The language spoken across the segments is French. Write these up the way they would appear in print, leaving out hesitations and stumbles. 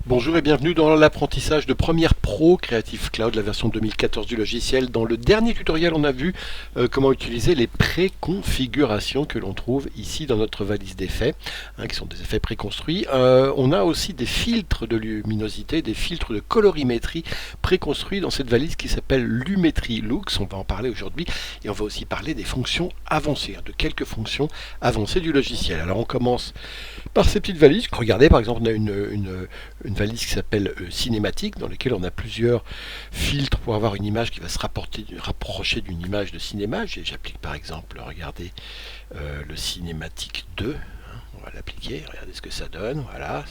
Bonjour et bienvenue dans l'apprentissage de Premiere Pro Creative Cloud, la version 2014 du logiciel. Dans le dernier tutoriel, on a vu comment utiliser les préconfigurations que l'on trouve ici dans notre valise d'effets, qui sont des effets préconstruits. On a aussi des filtres de luminosité, des filtres de colorimétrie préconstruits dans cette valise qui s'appelle Lumetri Looks. On va en parler aujourd'hui et on va aussi parler des fonctions avancées, de quelques fonctions avancées du logiciel. Alors on commence par ces petites valises. Regardez, par exemple, on a une valise qui s'appelle cinématique, dans laquelle on a plusieurs filtres pour avoir une image qui va se rapprocher d'une image de cinéma. J'applique par exemple, regardez, le cinématique 2. On va l'appliquer, regardez ce que ça donne. Voilà,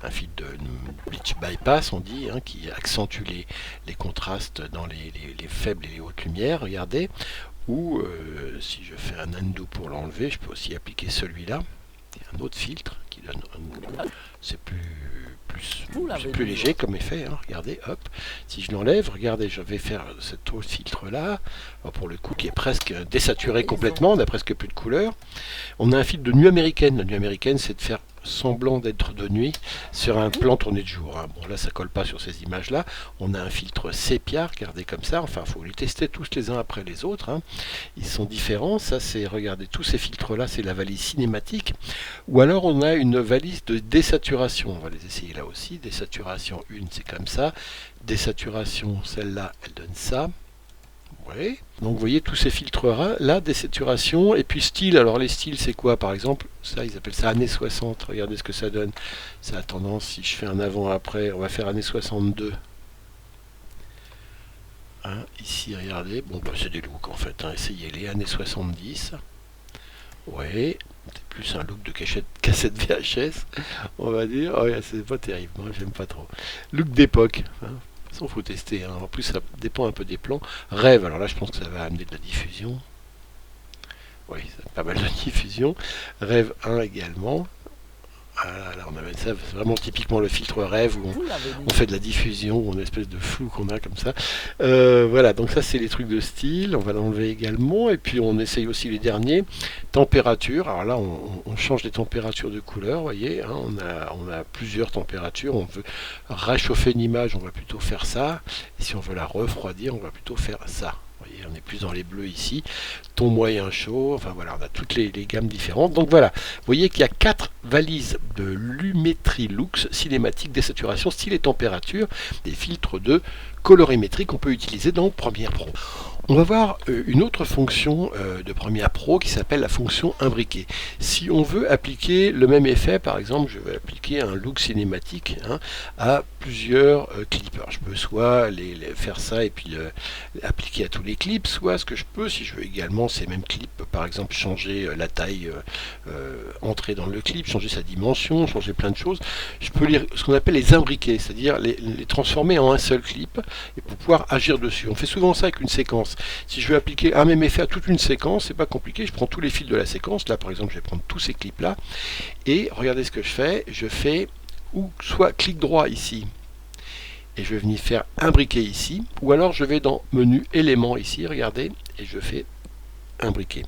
un filtre de bleach bypass, on dit, qui accentue les contrastes dans les faibles et les hautes lumières. Regardez. Ou si je fais un undo pour l'enlever, je peux aussi appliquer celui-là. Un autre filtre qui donne c'est plus léger comme effet, regardez, hop, si je l'enlève, regardez, je vais faire cet autre filtre là, pour le coup qui est presque désaturé complètement, on n'a presque plus de couleur. On a un filtre de nuit américaine. La nuit américaine, c'est de faire semblant d'être de nuit sur un plan tourné de jour. Bon, là ça colle pas sur ces images là. On a un filtre sépia, regardez comme ça, enfin il faut les tester tous les uns après les autres, ils sont différents. Ça c'est, regardez, tous ces filtres là, c'est la valise cinématique. Ou alors on a une valise de désaturation, on va les essayer là aussi. Désaturation 1, c'est comme ça. Désaturation, celle-là, elle donne ça. Ouais. Donc vous voyez tous ces filtres là, désaturation, et puis style. Alors les styles c'est quoi par exemple? Ça ils appellent ça années 60, regardez ce que ça donne. Ça a tendance, si je fais un avant-après, on va faire années 62. Ici regardez, bon bah, c'est des looks en fait, essayez les années 70. Ouais, c'est plus un look de cassette VHS, on va dire. Oh, ouais, c'est pas terrible, moi j'aime pas trop. Look d'époque. Il faut tester, en plus ça dépend un peu des plans. Rêve, alors là je pense que ça va amener de la diffusion. Oui, ça a pas mal de diffusion. Rêve 1 également. Voilà, là on avait ça, c'est vraiment typiquement le filtre rêve où on fait de la diffusion, une espèce de flou qu'on a comme ça. Voilà, donc ça c'est les trucs de style, on va l'enlever également, et puis on essaye aussi les derniers. Température, alors là on change les températures de couleur, vous voyez, on a plusieurs températures, on veut réchauffer une image, on va plutôt faire ça, et si on veut la refroidir, on va plutôt faire ça. Vous voyez, on est plus dans les bleus ici, ton moyen chaud, enfin voilà, on a toutes les gammes différentes. Donc voilà, vous voyez qu'il y a 4 valises de Lumetri Looks, cinématique, désaturation, style et température, des filtres de colorimétrie qu'on peut utiliser dans Premiere Pro. On va voir une autre fonction de Premiere Pro qui s'appelle la fonction imbriquée. Si on veut appliquer le même effet, par exemple, je vais appliquer un look cinématique à plusieurs clips. Alors, je peux soit faire ça et puis appliquer à tous les clips, soit ce que je peux, si je veux également ces mêmes clips, par exemple changer la taille, entrer dans le clip, changer sa dimension, changer plein de choses, je peux ce qu'on appelle les imbriquer, c'est-à-dire les transformer en un seul clip et pour pouvoir agir dessus. On fait souvent ça avec une séquence. Si je veux appliquer un même effet à toute une séquence, c'est pas compliqué, je prends tous les fils de la séquence, là par exemple je vais prendre tous ces clips là, et regardez ce que je fais ou soit clic droit ici, et je vais venir faire imbriquer ici, ou alors je vais dans menu éléments ici, regardez, et je fais imbriquer.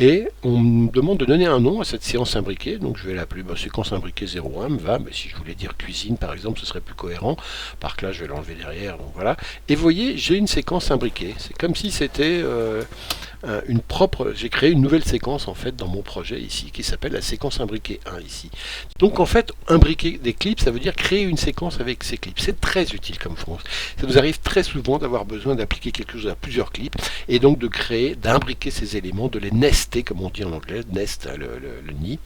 Et on me demande de donner un nom à cette séance imbriquée, donc je vais l'appeler séquence imbriquée 01, me va, mais si je voulais dire cuisine par exemple, ce serait plus cohérent, par que là je vais l'enlever derrière, donc voilà. Et vous voyez, j'ai une séquence imbriquée, c'est comme si c'était j'ai créé une nouvelle séquence en fait dans mon projet ici, qui s'appelle la séquence imbriquée 1 ici. Donc en fait, imbriquer des clips, ça veut dire créer une séquence avec ces clips. C'est très utile comme fonction. Ça nous arrive très souvent d'avoir besoin d'appliquer quelque chose à plusieurs clips, et donc de créer, d'imbriquer ces éléments, de les nester, comme on dit en anglais, nest, le nid.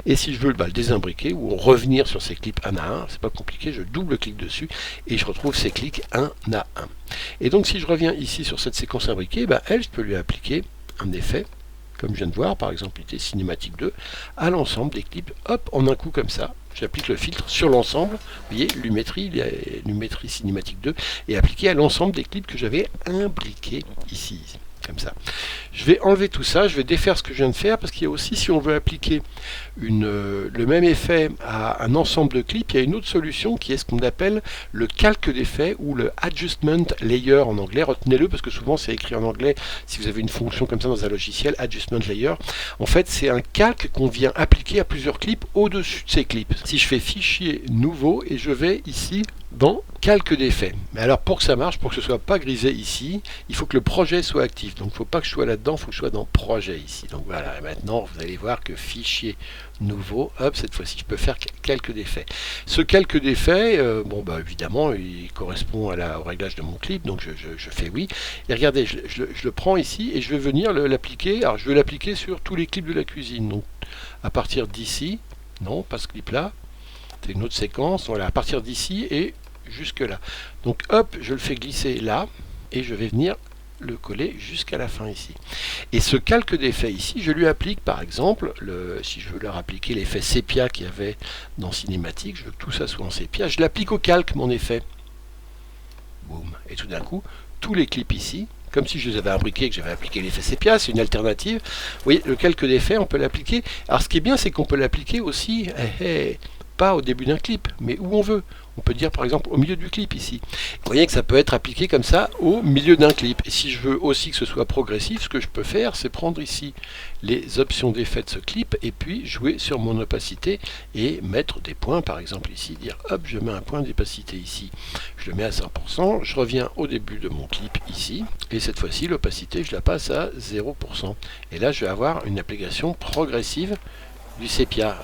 Et si je veux le désimbriquer ou revenir sur ces clips un à un, c'est pas compliqué, je double-clique dessus et je retrouve ces clics un à un. Et donc si je reviens ici sur cette séquence imbriquée, elle, je peux lui appliquer un effet, comme je viens de voir, par exemple, il était cinématique 2, à l'ensemble des clips, hop, en un coup comme ça. J'applique le filtre sur l'ensemble, vous voyez, Lumetri cinématique 2, et appliqué à l'ensemble des clips que j'avais imbriqués ici. comme ça. Je vais enlever tout ça, je vais défaire ce que je viens de faire, parce qu'il y a aussi, si on veut appliquer le même effet à un ensemble de clips, il y a une autre solution qui est ce qu'on appelle le calque d'effet ou le adjustment layer en anglais. Retenez-le parce que souvent c'est écrit en anglais si vous avez une fonction comme ça dans un logiciel, adjustment layer. En fait, c'est un calque qu'on vient appliquer à plusieurs clips au-dessus de ces clips. Si je fais fichier nouveau et je vais ici dans calque d'effet. Mais alors pour que ça marche, pour que ce soit pas grisé ici, il faut que le projet soit actif. Donc il ne faut pas que je sois là-dedans, il faut que je sois dans projet ici. Donc voilà, et maintenant vous allez voir que fichier nouveau, hop, cette fois-ci je peux faire calque d'effet. Ce calque d'effet, bon bah évidemment il correspond au réglage de mon clip, donc je fais oui. Et regardez, je le prends ici et je vais venir l'appliquer. Alors je vais l'appliquer sur tous les clips de la cuisine. Donc à partir d'ici, non, pas ce clip là, c'est une autre séquence, voilà, à partir d'ici et jusque là. Donc hop, je le fais glisser là et je vais venir le coller jusqu'à la fin ici. Et ce calque d'effet ici, je lui applique par exemple, si je veux leur appliquer l'effet sépia qu'il y avait dans cinématique, je veux que tout ça soit en sépia, je l'applique au calque mon effet. Boum. Et tout d'un coup, tous les clips ici, comme si je les avais imbriqués, que j'avais appliqué l'effet sépia, c'est une alternative. Vous voyez, le calque d'effet, on peut l'appliquer. Alors ce qui est bien, c'est qu'on peut l'appliquer aussi, pas au début d'un clip, mais où on veut. On peut dire par exemple au milieu du clip ici. Vous voyez que ça peut être appliqué comme ça au milieu d'un clip. Et si je veux aussi que ce soit progressif, ce que je peux faire, c'est prendre ici les options d'effet de ce clip et puis jouer sur mon opacité et mettre des points, par exemple ici, dire hop, je mets un point d'opacité ici. Je le mets à 100%, je reviens au début de mon clip ici, et cette fois-ci l'opacité, je la passe à 0%. Et là, je vais avoir une application progressive du sépia.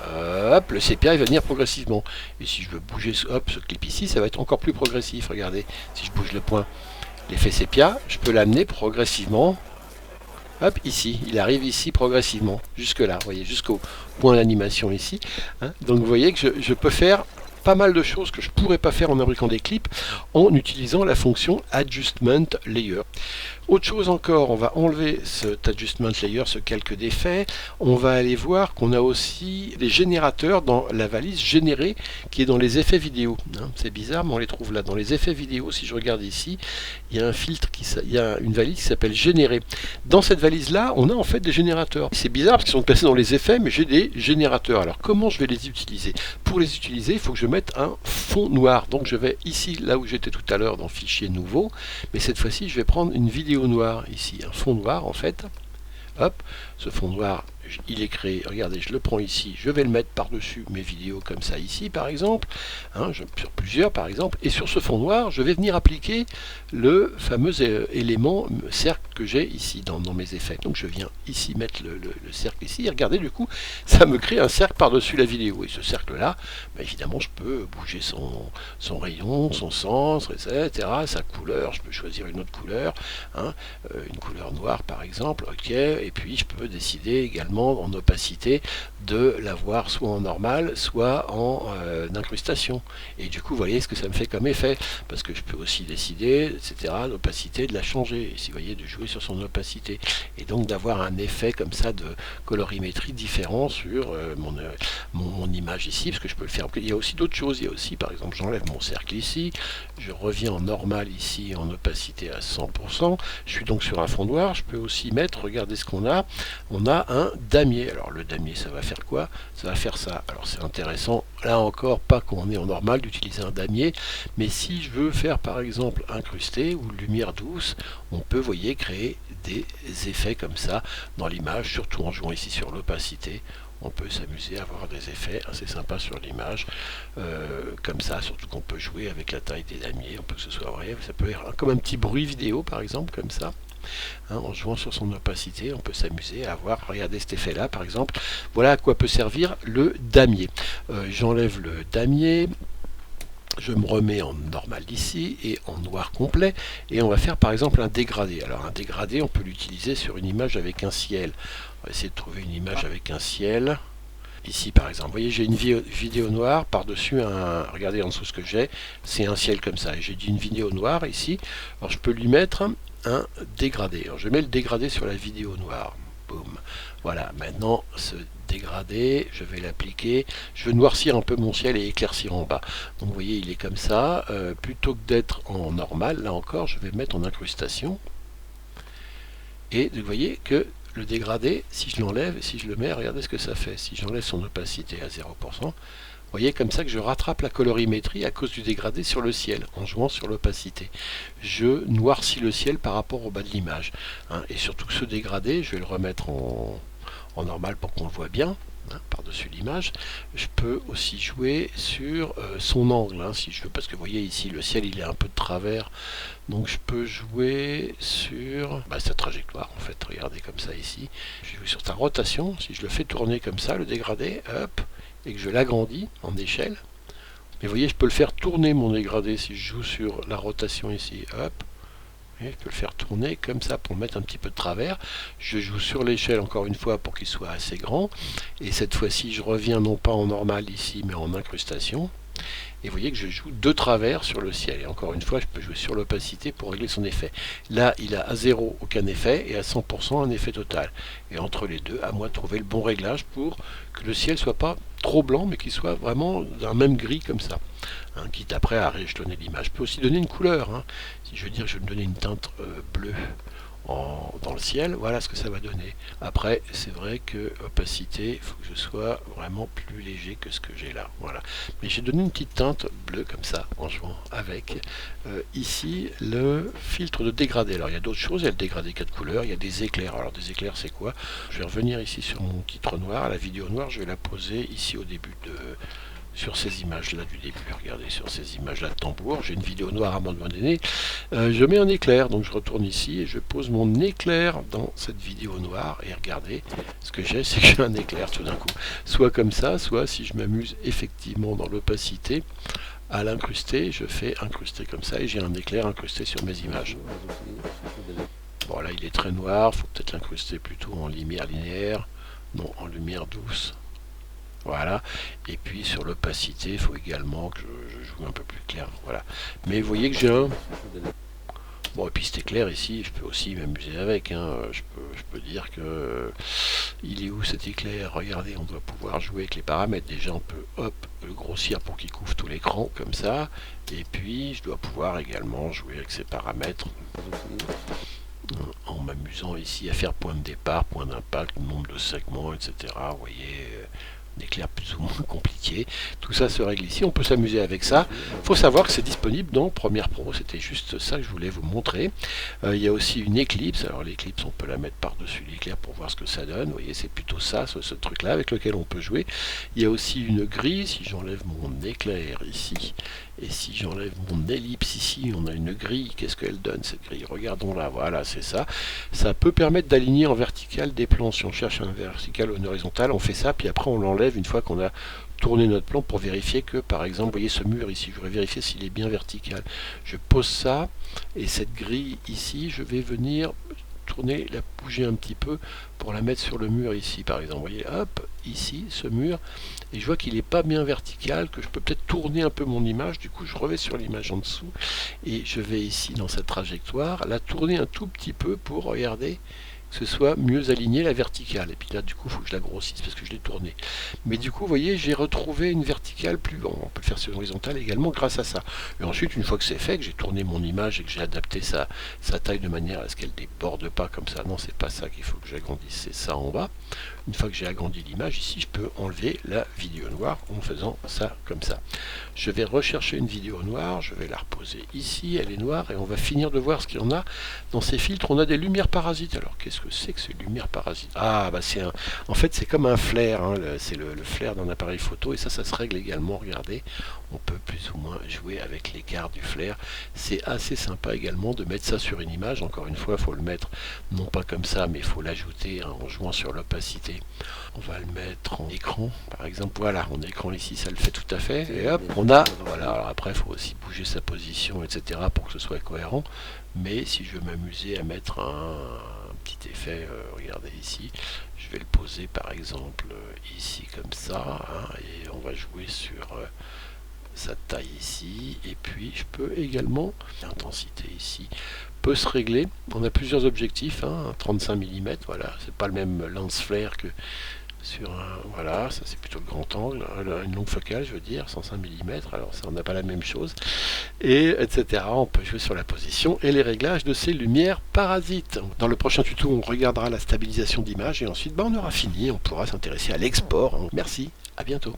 Hop, le sépia il va venir progressivement. Et si je veux bouger hop, ce clip ici, ça va être encore plus progressif. Regardez, si je bouge le point, l'effet sépia, je peux l'amener progressivement. Hop, ici, il arrive ici progressivement, jusque là, vous voyez, jusqu'au point d'animation ici. Hein. Donc vous voyez que je peux faire pas mal de choses que je ne pourrais pas faire en imbriquant des clips en utilisant la fonction Adjustment Layer. Autre chose encore, on va enlever cet Adjustment Layer, ce calque d'effet. On va aller voir qu'on a aussi des générateurs dans la valise générée qui est dans les effets vidéo. Hein, c'est bizarre, mais on les trouve là. Dans les effets vidéo, si je regarde ici, il y a un filtre, il y a une valise qui s'appelle Générer. Dans cette valise-là, on a en fait des générateurs. C'est bizarre parce qu'ils sont placés dans les effets, mais j'ai des générateurs. Alors comment je vais les utiliser? Pour les utiliser, il faut que je mette un fond noir. Donc je vais ici, là où j'étais tout à l'heure, dans Fichier Nouveau, mais cette fois-ci, je vais prendre une vidéo noire ici, un fond noir en fait. Hop, ce fond noir, il est créé, regardez, je le prends ici, je vais le mettre par-dessus mes vidéos comme ça ici par exemple, hein, sur plusieurs par exemple, et sur ce fond noir, je vais venir appliquer le fameux élément cercle que j'ai ici dans mes effets. Donc je viens ici mettre le cercle ici, et regardez du coup, ça me crée un cercle par-dessus la vidéo, et ce cercle-là, bah, évidemment je peux bouger son rayon, son centre, etc., sa couleur, je peux choisir une autre couleur, hein, une couleur noire par exemple, ok, et puis je peux décider également en opacité de l'avoir soit en normal, soit en incrustation. Et du coup, vous voyez ce que ça me fait comme effet, parce que je peux aussi décider, etc., l'opacité de la changer, ici, vous voyez, de jouer sur son opacité, et donc d'avoir un effet comme ça de colorimétrie différent sur mon image ici, parce que je peux le faire. Il y a aussi d'autres choses, il y a aussi, par exemple, j'enlève mon cercle ici, je reviens en normal ici, en opacité à 100%, je suis donc sur un fond noir, je peux aussi mettre, regardez ce qu'on a un damier. Alors le damier, ça va faire quoi? Ça va faire ça. Alors c'est intéressant, là encore, pas qu'on est en normal d'utiliser un damier, mais si je veux faire par exemple incrusté ou lumière douce, on peut, vous voyez, créer des effets comme ça dans l'image, surtout en jouant ici sur l'opacité. On peut s'amuser à avoir des effets assez sympas sur l'image, comme ça, surtout qu'on peut jouer avec la taille des damiers, on peut que ce soit vrai, ça peut être comme un petit bruit vidéo par exemple, comme ça. Hein, en jouant sur son opacité, on peut s'amuser à avoir, regardez cet effet là par exemple, voilà à quoi peut servir le damier. J'enlève le damier, je me remets en normal ici et en noir complet, et on va faire par exemple un dégradé. Alors un dégradé, on peut l'utiliser sur une image avec un ciel. On va essayer de trouver une image avec un ciel. Ici par exemple, vous voyez, j'ai une vidéo noire par-dessus regardez en dessous ce que j'ai, c'est un ciel comme ça. Et j'ai dit une vidéo noire ici, alors je peux lui mettre un dégradé. Alors je mets le dégradé sur la vidéo noire. Boum. Voilà, maintenant ce dégradé, je vais l'appliquer. Je veux noircir un peu mon ciel et éclaircir en bas. Donc vous voyez, il est comme ça. Plutôt que d'être en normal, là encore, je vais mettre en incrustation. Et vous voyez que le dégradé, si je l'enlève, si je le mets, regardez ce que ça fait. Si j'enlève son opacité à 0%, vous voyez comme ça que je rattrape la colorimétrie à cause du dégradé sur le ciel, en jouant sur l'opacité. Je noircis le ciel par rapport au bas de l'image. Hein, et surtout ce dégradé, je vais le remettre en normal pour qu'on le voit bien. Hein, par-dessus l'image, je peux aussi jouer sur son angle, hein, si je veux, parce que vous voyez ici le ciel il est un peu de travers, donc je peux jouer sur sa trajectoire en fait, regardez comme ça ici, je vais jouer sur sa rotation, si je le fais tourner comme ça, le dégradé, hop, et que je l'agrandis en échelle, mais vous voyez je peux le faire tourner mon dégradé si je joue sur la rotation ici, hop, je peux le faire tourner comme ça pour mettre un petit peu de travers. Je joue sur l'échelle encore une fois pour qu'il soit assez grand. Et cette fois-ci, je reviens non pas en normal ici, mais en incrustation. Et vous voyez que je joue de travers sur le ciel. Et encore une fois, je peux jouer sur l'opacité pour régler son effet. Là, il a à 0 aucun effet et à 100% un effet total. Et entre les deux, à moi de trouver le bon réglage pour que le ciel soit pas trop blanc, mais qu'il soit vraiment d'un même gris comme ça. Hein, quitte après à rééchelonner l'image. Je peux aussi donner une couleur. Hein. Si je veux dire que je vais me donner une teinte bleue dans le ciel, voilà ce que ça va donner. Après, c'est vrai que opacité, il faut que je sois vraiment plus léger que ce que j'ai là. Voilà. Mais j'ai donné une petite teinte bleue comme ça en jouant avec ici le filtre de dégradé. Alors il y a d'autres choses, il y a le dégradé 4 couleurs, il y a des éclairs. Alors des éclairs c'est quoi? Je vais revenir ici sur mon titre noir, la vidéo noire, je vais la poser ici au début sur ces images là du début, regardez sur ces images là de tambour, j'ai une vidéo noire à un moment donné, je mets un éclair, donc je retourne ici et je pose mon éclair dans cette vidéo noire et regardez, ce que j'ai c'est que j'ai un éclair tout d'un coup, soit comme ça, soit si je m'amuse effectivement dans l'opacité, à l'incruster, je fais incruster comme ça et j'ai un éclair incrusté sur mes images. Bon là il est très noir, il faut peut-être l'incruster plutôt en lumière linéaire, non en lumière douce. Voilà, et puis sur l'opacité, il faut également que je joue un peu plus clair. Voilà, mais vous voyez que j'ai un. Bon, et puis cet éclair ici, je peux aussi m'amuser avec. Hein. Je peux dire que. Il est où cet éclair? Regardez, on doit pouvoir jouer avec les paramètres. Déjà, on peut hop, le grossir pour qu'il couvre tout l'écran, comme ça. Et puis, je dois pouvoir également jouer avec ces paramètres. En m'amusant ici à faire point de départ, point d'impact, nombre de segments, etc. Vous voyez. D'éclair plus ou moins compliqué. Tout ça se règle ici, on peut s'amuser avec ça. Il faut savoir que c'est disponible dans Premiere Pro, c'était juste ça que je voulais vous montrer. Il y a aussi une éclipse, alors l'éclipse on peut la mettre par-dessus l'éclair pour voir ce que ça donne. Vous voyez, c'est plutôt ça, ce truc-là avec lequel on peut jouer. Il y a aussi une grille, si j'enlève mon éclair ici, et si j'enlève mon ellipse ici, on a une grille. Qu'est-ce qu'elle donne cette grille? Regardons là, voilà, c'est ça. Ça peut permettre d'aligner en vertical des plans. Si on cherche un vertical ou un horizontal, on fait ça, puis après on l'enlève une fois qu'on a tourné notre plan pour vérifier que, par exemple, vous voyez ce mur ici, je voudrais vérifier s'il est bien vertical. Je pose ça, et cette grille ici, je vais venir tourner, la bouger un petit peu pour la mettre sur le mur ici, par exemple. Vous voyez, hop, ici, ce mur, et je vois qu'il n'est pas bien vertical, que je peux peut-être tourner un peu mon image, du coup je reviens sur l'image en dessous, et je vais ici dans cette trajectoire, la tourner un tout petit peu pour, regarder, que ce soit mieux aligné la verticale. Et puis là, du coup, il faut que je la grossisse parce que je l'ai tournée. Mais du coup, vous voyez, j'ai retrouvé une verticale plus grande. On peut le faire sur l'horizontale également grâce à ça. Et ensuite, une fois que c'est fait, que j'ai tourné mon image et que j'ai adapté sa taille de manière à ce qu'elle ne déborde pas comme ça. Non, c'est pas ça qu'il faut que j'agrandisse, c'est ça en bas. Une fois que j'ai agrandi l'image, ici, je peux enlever la vidéo noire en faisant ça comme ça. Je vais rechercher une vidéo noire, je vais la reposer ici, elle est noire, et on va finir de voir ce qu'il y en a. Dans ces filtres, on a des lumières parasites. Alors, qu'est-ce que c'est que ces lumières parasites? Ah, bah c'est un... En fait, c'est comme un flair, hein, c'est le flair d'un appareil photo, et ça se règle également, regardez. On peut plus ou moins jouer avec l'écart du flair. C'est assez sympa également de mettre ça sur une image. Encore une fois, il faut le mettre, non pas comme ça, mais il faut l'ajouter hein, en jouant sur l'opacité. On va le mettre en écran, par exemple, voilà, en écran ici, ça le fait tout à fait, et hop, on a, voilà, alors après, il faut aussi bouger sa position, etc., pour que ce soit cohérent, mais si je veux m'amuser à mettre un petit effet, regardez ici, je vais le poser, par exemple, ici, comme ça, hein, et on va jouer sur sa taille ici, et puis je peux également, l'intensité ici, peut se régler. On a plusieurs objectifs, hein, 35 mm, voilà, c'est pas le même lens flare que sur un, voilà, ça c'est plutôt le grand angle, une longue focale, je veux dire, 105 mm, alors ça on n'a pas la même chose, et etc. On peut jouer sur la position et les réglages de ces lumières parasites. Dans le prochain tuto, on regardera la stabilisation d'image et ensuite on aura fini, on pourra s'intéresser à l'export. Merci, à bientôt.